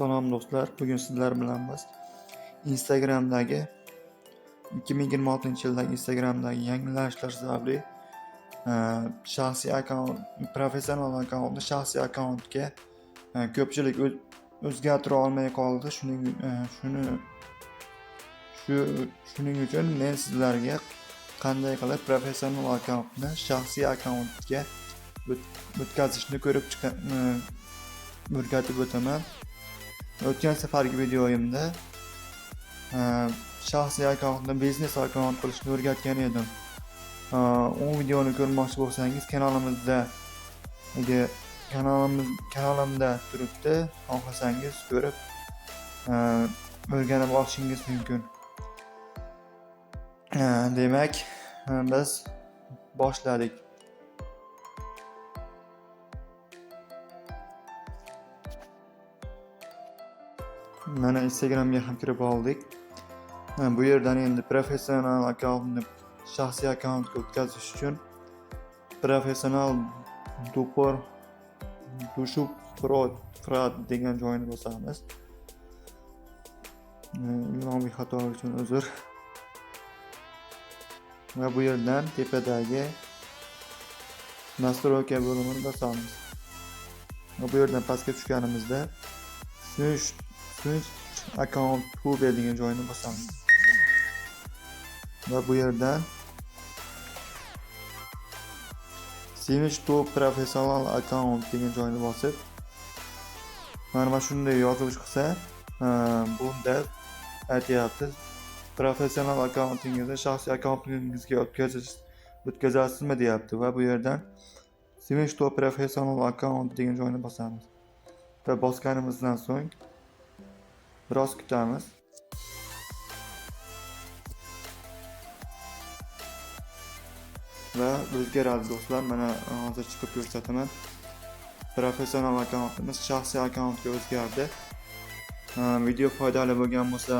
Salom do'stlar, bugun sizlar bilan biz Instagram'dagi 2026-yildagi Instagram'dagi yangilanishlar sababli shaxsiy akkaunt, professional akkauntni shaxsiy akkauntga ko'pchilik o'zgartira olmay qoldi. Shuning uchun men sizlarga qanday qilib professional akkauntni shaxsiy akkauntga o'tkazishni o'rgatib o'taman. O'tgan safargi videoyimda shaxsiy akkauntni biznes akkaunt qilishni o'rgatgan edim. U videoni ko'rmoqchi bo'lsangiz kanalimda turibdi. Xohlasangiz ko'rib o'rganib olishingiz mumkin. Demak, biz boshladik. Mana Instagramga ham kirib oldik. Bu yerdan endi professional akkauntni shaxsiy akkauntga o'tkazish uchun professional dushu pro degan joyni bosamiz. Ilmiy xatolik uchun uzr. Va bu yerdan tepadagi nastroyka bo'limini bosamiz. Va bu yerdan pastga tushganimizda switch account to degan joyni bosamiz. Va bu yerdan switch to professional account degan joyni bosib, mana shunday yozuv chiqsa, bunda aytyapti professional akkauntingizni shaxsiy akkauntingizga o'tkazasizmi deyapti. Va bu yerdan switch to professional account degan joyni bosamiz. Va bosganimizdan so'ng biroz kutamiz. Va o'zgaradi do'stlar. Mana hozir chiqib ko'rsataman. Professional akkauntimiz shaxsiy akkauntga o'zgardi. Video foydali bo'lgan bo'lsa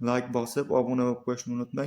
like bosib, obuna bo'lib qo'yishni unutmang.